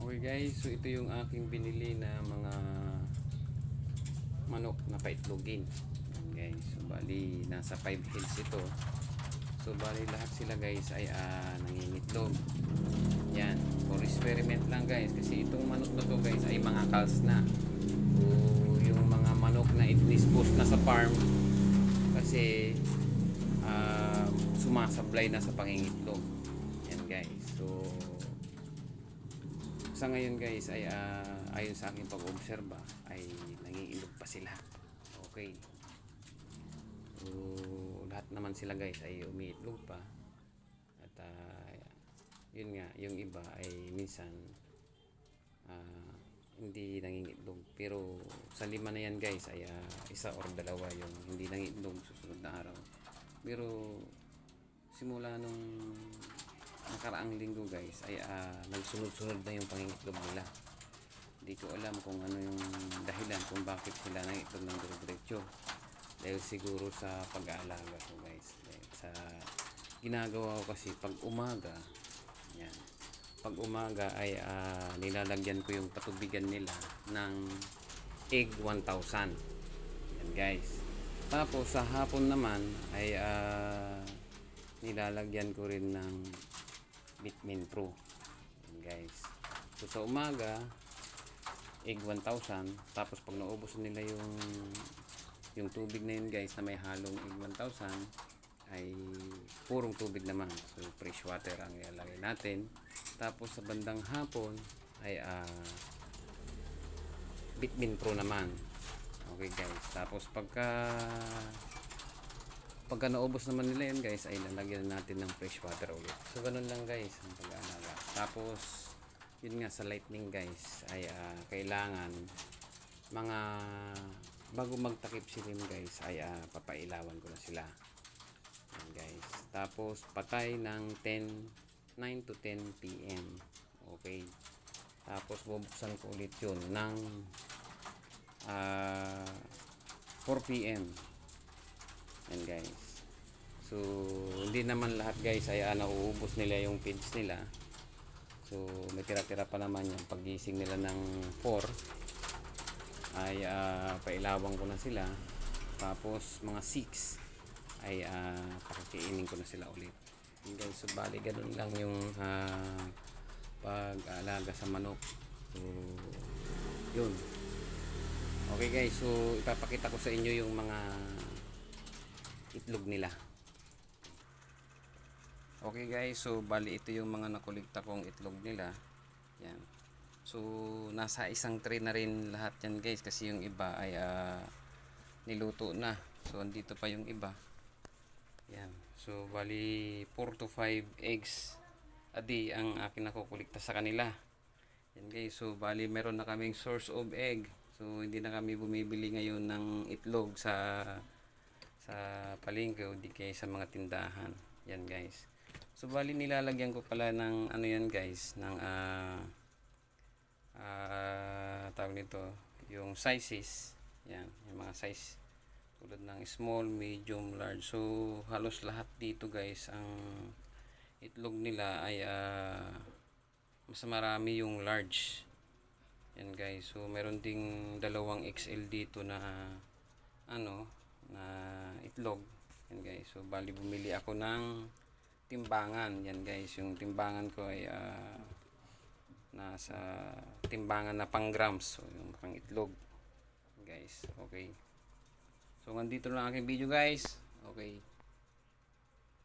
Okay guys, so ito yung aking binili na mga manok na paitlogin. Guys, so bali nasa 5 heads ito. So bali lahat sila guys ay nangingitlog. Yan, for experiment lang guys kasi itong manok na to guys ay mga calves na. So yung mga manok na i-dispose na sa farm kasi sumasablay na sa pangingitlog. Yan guys. So sa ngayon guys ay ayon sa aking pag-obserba ay nangiinog pa sila. Okay. So lahat naman sila guys ay umiitlog pa. At yun nga, yung iba ay minsan hindi nangingitlog. Pero sa lima na yan guys ay isa or dalawa yung hindi nangingitlog susunod na araw. Pero simula nung nakaraang linggo guys ay nagsunod-sunod na yung pangingitlog nila. Hindi ko alam kung ano yung dahilan kung bakit sila nangitlog ng dire-diretso. Dahil siguro sa pag-aalaga ko guys. Dahil sa ginagawa ko kasi pag umaga, yan. Pag umaga ay nilalagyan ko yung patubigan nila ng egg 1000. Yan guys. Tapos sa hapon naman ay nilalagyan ko rin ng Vitamin Pro. Yan guys. So sa umaga egg 1000, tapos pag naubos nila yung tubig na yun guys na may halong egg 1000 ay purong tubig naman. So fresh water ang ilalagay natin. Tapos sa bandang hapon ay Vitamin Pro naman. Okay guys. Tapos pagka naubos naman nila yun guys ay lalagyan natin ng fresh water ulit. So ganun lang guys ang pag-aalaga. Tapos yun nga sa lightning guys ay kailangan mga bago magtakip silim guys ay papailawan ko na sila. Yan guys. Tapos patay ng 9 to 10 PM. Okay. Tapos bubuksan ko ulit yun ng 4 PM. Yan guys. So hindi naman lahat guys ay nauubos nila yung feeds nila. So may tira-tira pa naman yung paggising nila ng 4 ay pailawang ko na sila. Tapos mga 6 ay pakikiinin ko na sila ulit. Yan guys. So bali ganun lang yung pag-aalaga sa manok. So yun. Okay guys. So ipapakita ko sa inyo yung mga itlog nila. Okay guys, so bali ito yung mga nakulikta kong itlog nila. Yan. So nasa isang tray na rin lahat yan guys kasi yung iba ay niluto na. So andito pa yung iba. Yan. So bali 4 to 5 eggs a day ang akin nakukulikta sa kanila. Yan guys, so bali meron na kaming source of egg. So hindi na kami bumibili ngayon ng itlog sa palengke o di kaya sa mga tindahan. Yan guys. So bali nilalagyan ko pala ng ano yan guys, ng tawag nito, yung sizes. Yan, yung mga size tulad ng small, medium, large. So halos lahat dito guys ang itlog nila ay mas marami yung large. Yan guys. So meron ding dalawang XL dito na na itlog. Yan guys. So bali bumili ako ng timbangan. Yan guys. Yung timbangan ko ay nasa timbangan na pang grams. So yung pang itlog. Guys. Okay. So nandito lang aking video guys. Okay.